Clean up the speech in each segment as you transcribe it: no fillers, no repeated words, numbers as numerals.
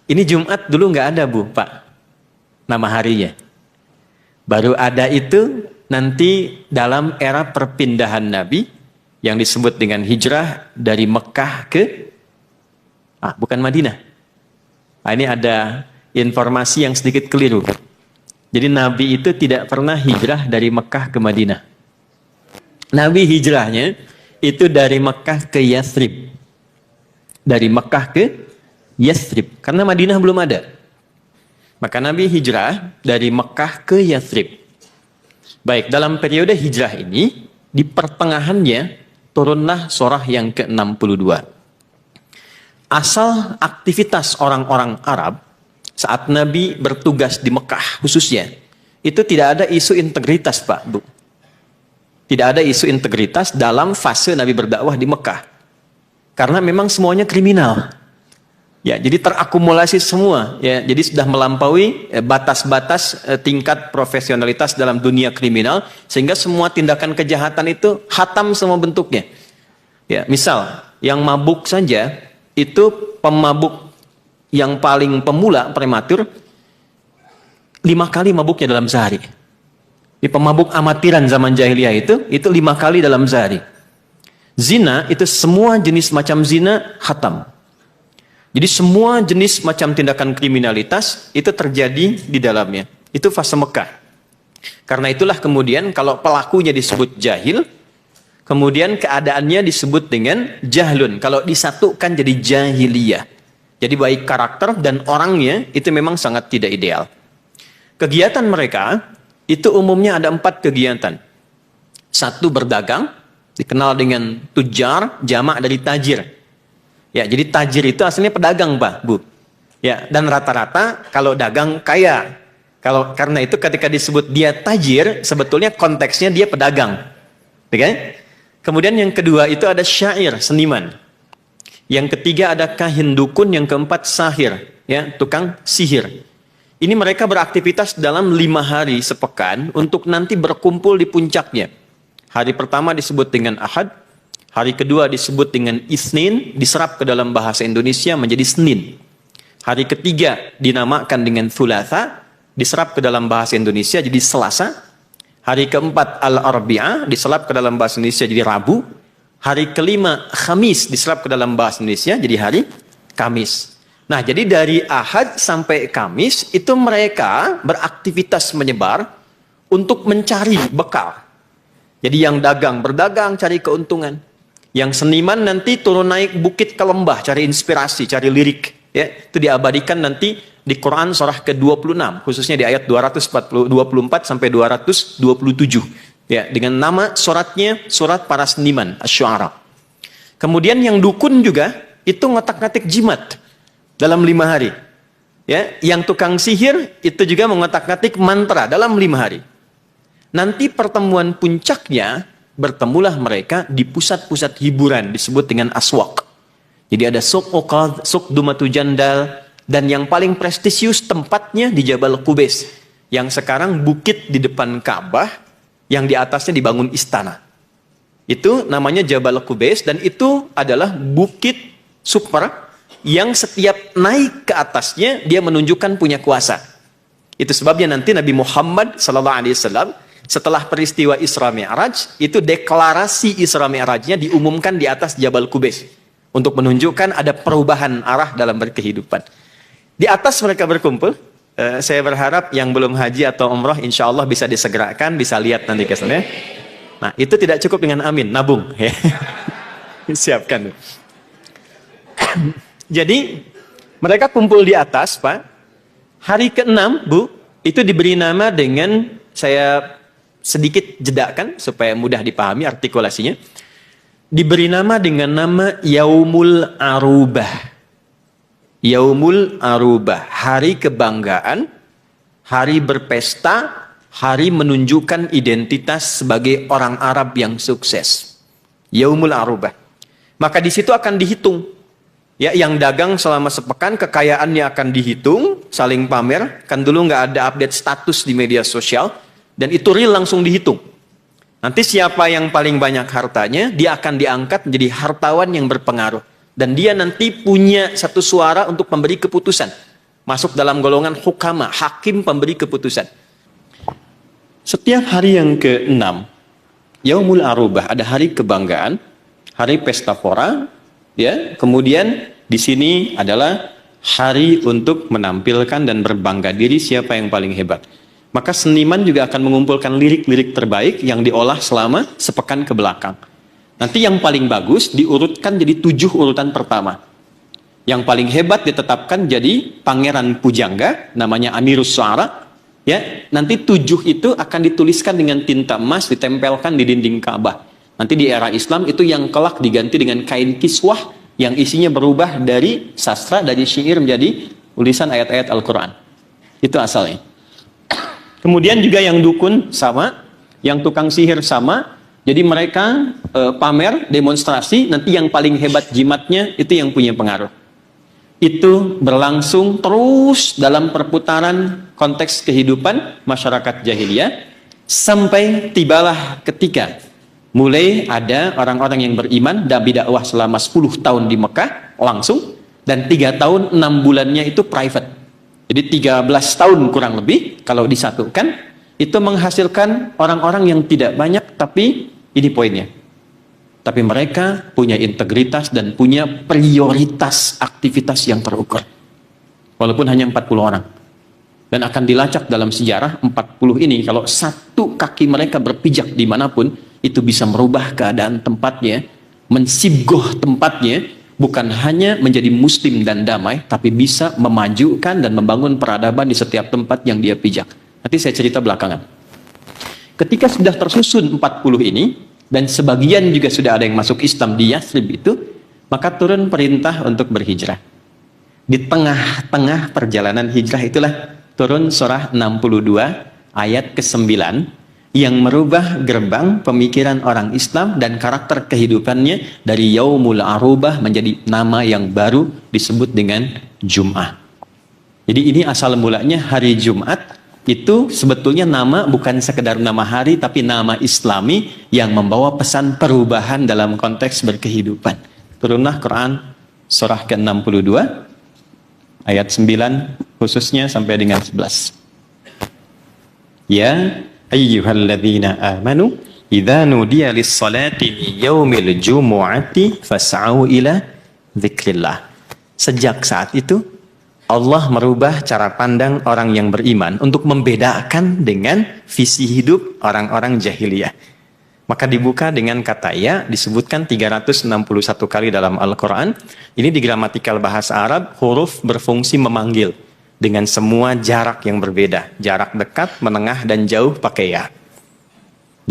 Ini Jumat dulu nggak ada Bu, Pak, nama harinya. Baru ada itu nanti dalam era perpindahan Nabi yang disebut dengan hijrah dari Mekah ke bukan Madinah. Nah, ini ada informasi yang sedikit keliru. Jadi Nabi itu tidak pernah hijrah dari Mekah ke Madinah. Nabi hijrahnya itu dari Mekah ke Yathrib. Dari Mekah ke Yathrib. Karena Madinah belum ada. Maka Nabi hijrah dari Mekah ke Yathrib. Baik, dalam periode hijrah ini, di pertengahannya turunlah surah yang ke-62. Asal aktivitas orang-orang Arab saat Nabi bertugas di Mekah khususnya, itu tidak ada isu integritas, Pak, Bu. Tidak ada isu integritas dalam fase Nabi berdakwah di Mekah. Karena memang semuanya kriminal. Ya, jadi terakumulasi semua. Ya, jadi sudah melampaui batas-batas tingkat profesionalitas dalam dunia kriminal, sehingga semua tindakan kejahatan itu hatam semua bentuknya. Ya, misal yang mabuk saja itu pemabuk yang paling pemula prematur 5 kali mabuknya dalam sehari. Di pemabuk amatiran zaman jahiliyah itu 5 kali dalam sehari. Zina itu semua jenis macam zina hatam. Jadi semua jenis macam tindakan kriminalitas itu terjadi di dalamnya. Itu fase Mekah. Karena itulah kemudian kalau pelakunya disebut jahil, kemudian keadaannya disebut dengan jahlun. Kalau disatukan jadi jahiliyah. Jadi baik karakter dan orangnya itu memang sangat tidak ideal. Kegiatan mereka itu umumnya ada 4 kegiatan. 1, berdagang, dikenal dengan tujar, jamak dari tajir. Ya, jadi tajir itu aslinya pedagang, Pak, Bu. Ya, dan rata-rata kalau dagang kaya. Karena itu ketika disebut dia tajir, sebetulnya konteksnya dia pedagang. Oke? Kemudian yang kedua itu ada syair, seniman. Yang ketiga ada kahin dukun, yang keempat sahir, ya, tukang sihir. Ini mereka beraktivitas dalam 5 hari sepekan untuk nanti berkumpul di puncaknya. Hari pertama disebut dengan Ahad, hari kedua disebut dengan Isnin, diserap ke dalam bahasa Indonesia menjadi Senin. Hari ketiga dinamakan dengan Thulatha, diserap ke dalam bahasa Indonesia jadi Selasa. Hari keempat Al-Arbi'ah, diserap ke dalam bahasa Indonesia jadi Rabu. Hari kelima Khamis, diserap ke dalam bahasa Indonesia jadi hari Kamis. Nah, jadi dari Ahad sampai Kamis itu mereka beraktivitas menyebar untuk mencari bekal. Jadi yang dagang berdagang cari keuntungan. Yang seniman nanti turun naik bukit ke lembah cari inspirasi, cari lirik. Ya, itu diabadikan nanti di Quran surah ke-26, khususnya di ayat 224 sampai 227. Ya, dengan nama suratnya surat para seniman, Asy-Syu'ara. Kemudian yang dukun juga itu ngotak-ngatik jimat dalam 5 hari. Ya, yang tukang sihir itu juga mengotak-ngatik mantra dalam 5 hari. Nanti pertemuan puncaknya bertemulah mereka di pusat-pusat hiburan disebut dengan aswaq. Jadi ada suq Uqadh, suq Dumatu Jandal, dan yang paling prestisius tempatnya di Jabal Qubais, yang sekarang bukit di depan Ka'bah yang di atasnya dibangun istana. Itu namanya Jabal Qubais, dan itu adalah bukit super yang setiap naik ke atasnya dia menunjukkan punya kuasa. Itu sebabnya nanti Nabi Muhammad SAW setelah peristiwa Isra Mi'raj itu deklarasi Isra Mi'rajnya diumumkan di atas Jabal Qubais untuk menunjukkan ada perubahan arah dalam berkehidupan. Di atas mereka berkumpul. Saya berharap yang belum haji atau umroh insya Allah bisa disegerakan, bisa lihat nanti kesannya. Nah, itu tidak cukup dengan amin, nabung. Siapkan. Jadi, mereka kumpul di atas, Pak. Hari ke-6, Bu, itu diberi nama dengan, saya sedikit jedakan supaya mudah dipahami artikulasinya. Diberi nama dengan nama Yaumul Arubah. Yaumul Arubah, hari kebanggaan, hari berpesta, hari menunjukkan identitas sebagai orang Arab yang sukses. Yaumul Arubah. Maka di situ akan dihitung. Ya, yang dagang selama sepekan kekayaannya akan dihitung, saling pamer. Kan dulu nggak ada update status di media sosial, dan itu real langsung dihitung. Nanti siapa yang paling banyak hartanya, dia akan diangkat menjadi hartawan yang berpengaruh. Dan dia nanti punya satu suara untuk memberi keputusan. masuk dalam golongan hukama, hakim pemberi keputusan. Setiap hari yang ke-6, Yaumul Arubah, ada hari kebanggaan, hari pesta pora, ya. Kemudian di sini adalah hari untuk menampilkan dan berbangga diri siapa yang paling hebat. Maka seniman juga akan mengumpulkan lirik-lirik terbaik yang diolah selama sepekan ke belakang. Nanti yang paling bagus diurutkan jadi 7 urutan pertama. Yang paling hebat ditetapkan jadi pangeran pujangga, namanya Amirus Syu'ara. Ya, nanti 7 itu akan dituliskan dengan tinta emas, ditempelkan di dinding Ka'bah. Nanti di era Islam itu yang kelak diganti dengan kain kiswah yang isinya berubah dari sastra, dari syair menjadi tulisan ayat-ayat Al-Quran. Itu asalnya. Kemudian juga yang dukun sama, yang tukang sihir sama. Jadi mereka pamer, demonstrasi, nanti yang paling hebat jimatnya itu yang punya pengaruh. Itu berlangsung terus dalam perputaran konteks kehidupan masyarakat jahiliyah sampai tibalah ketika mulai ada orang-orang yang beriman dan dakwah selama 10 tahun di Mekah langsung, dan 3 tahun 6 bulannya itu private. Jadi 13 tahun kurang lebih kalau disatukan itu menghasilkan orang-orang yang tidak banyak, tapi ini poinnya. Tapi mereka punya integritas dan punya prioritas aktivitas yang terukur. Walaupun hanya 40 orang. Dan akan dilacak dalam sejarah 40 ini, kalau satu kaki mereka berpijak dimanapun, itu bisa merubah keadaan tempatnya, mensibgoh tempatnya, bukan hanya menjadi muslim dan damai, tapi bisa memajukan dan membangun peradaban di setiap tempat yang dia pijak. Nanti saya cerita belakangan. Ketika sudah tersusun 40 ini, dan sebagian juga sudah ada yang masuk Islam di Yathrib itu, maka turun perintah untuk berhijrah. Di tengah-tengah perjalanan hijrah itulah turun surah 62 ayat ke-9 yang merubah gerbang pemikiran orang Islam dan karakter kehidupannya dari Yaumul Arubah menjadi nama yang baru disebut dengan Jum'ah. Jadi ini asal mulanya hari Jumat. Itu sebetulnya nama bukan sekedar nama hari, tapi nama Islami yang membawa pesan perubahan dalam konteks berkehidupan. Turunlah Quran surah ke-62 ayat 9 khususnya sampai dengan 11. Ya ayyuhalladzina amanu idza nudiya lis-salati min yaumil jumu'ati fas'au ila dzikrillah. Sejak saat itu Allah merubah cara pandang orang yang beriman untuk membedakan dengan visi hidup orang-orang jahiliyah. Maka dibuka dengan kata ya, disebutkan 361 kali dalam Al-Quran. Ini di gramatikal bahasa Arab, huruf berfungsi memanggil dengan semua jarak yang berbeda. Jarak dekat, menengah, dan jauh pakai ya.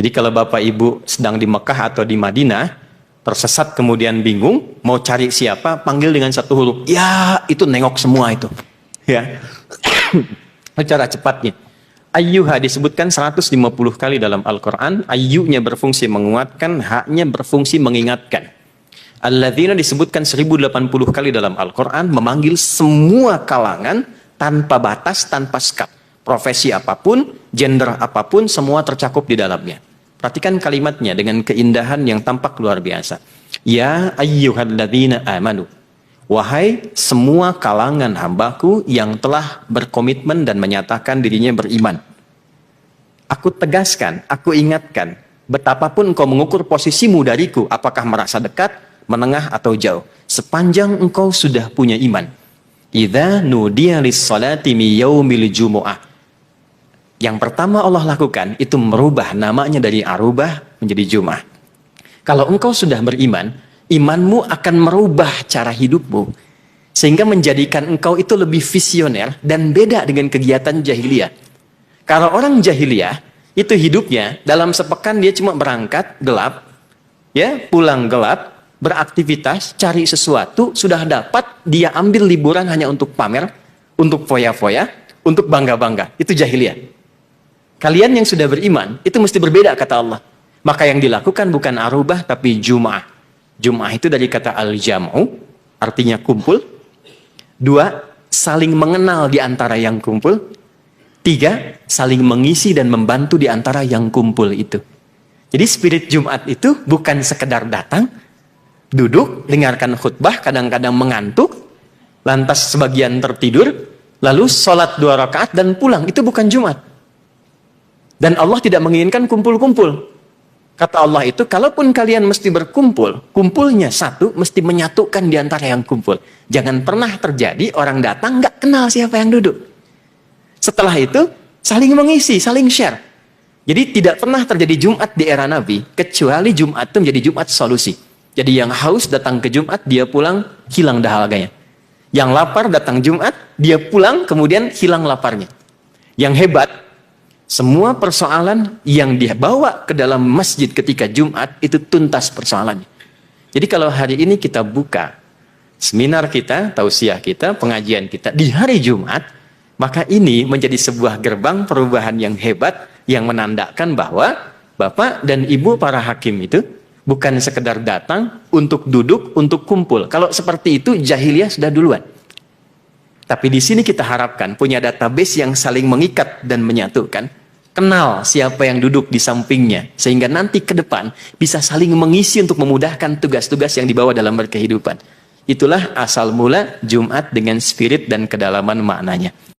Jadi kalau Bapak Ibu sedang di Mekah atau di Madinah, tersesat kemudian bingung, mau cari siapa, panggil dengan satu huruf. Ya, itu nengok semua itu. Ya. Cara cepatnya. Ayyuha disebutkan 150 kali dalam Al-Quran. Ayyunya berfungsi menguatkan, haknya berfungsi mengingatkan. Alladzina disebutkan 1080 kali dalam Al-Quran, memanggil semua kalangan tanpa batas, tanpa skap. Profesi apapun, gender apapun, semua tercakup di dalamnya. Perhatikan kalimatnya dengan keindahan yang tampak luar biasa. Ya ayyuhalladzina amanu. Wahai semua kalangan hambaku yang telah berkomitmen dan menyatakan dirinya beriman. Aku tegaskan, aku ingatkan, betapapun engkau mengukur posisimu dariku, apakah merasa dekat, menengah atau jauh, sepanjang engkau sudah punya iman. Idza nudiya lis-salati mi yaumil jumu'ah. Yang pertama Allah lakukan itu merubah namanya dari Arubah menjadi Jum'ah. Kalau engkau sudah beriman, imanmu akan merubah cara hidupmu sehingga menjadikan engkau itu lebih visioner dan beda dengan kegiatan jahiliyah. Kalau orang jahiliyah itu hidupnya dalam sepekan dia cuma berangkat gelap, ya, pulang gelap, beraktivitas, cari sesuatu, sudah dapat, dia ambil liburan hanya untuk pamer, untuk foya-foya, untuk bangga-bangga. Itu jahiliyah. Kalian yang sudah beriman, itu mesti berbeda kata Allah. Maka yang dilakukan bukan Arubah, tapi Jum'ah. Jum'ah itu dari kata al-jam'u, artinya kumpul. 2, saling mengenal di antara yang kumpul. 3, saling mengisi dan membantu di antara yang kumpul itu. Jadi spirit Jumat itu bukan sekedar datang, duduk, dengarkan khutbah, kadang-kadang mengantuk, lantas sebagian tertidur, lalu sholat 2 rakaat dan pulang. Itu bukan Jumat. Dan Allah tidak menginginkan kumpul-kumpul. Kata Allah itu, kalaupun kalian mesti berkumpul, kumpulnya satu, mesti menyatukan di antara yang kumpul. Jangan pernah terjadi orang datang nggak kenal siapa yang duduk. Setelah itu, saling mengisi, saling share. Jadi tidak pernah terjadi Jumat di era Nabi, kecuali Jumat itu menjadi Jumat solusi. Jadi yang haus datang ke Jumat, dia pulang, hilang dahaganya. Yang lapar datang Jumat, dia pulang, kemudian hilang laparnya. Yang hebat, semua persoalan yang dibawa ke dalam masjid ketika Jumat, itu tuntas persoalannya. Jadi kalau hari ini kita buka seminar kita, tausiah kita, pengajian kita di hari Jumat, maka ini menjadi sebuah gerbang perubahan yang hebat, yang menandakan bahwa Bapak dan Ibu para hakim itu bukan sekedar datang untuk duduk, untuk kumpul. Kalau seperti itu, jahiliyah sudah duluan. Tapi di sini kita harapkan punya database yang saling mengikat dan menyatukan. Kenal siapa yang duduk di sampingnya. Sehingga nanti ke depan bisa saling mengisi untuk memudahkan tugas-tugas yang dibawa dalam berkehidupan. Itulah asal mula Jumat dengan spirit dan kedalaman maknanya.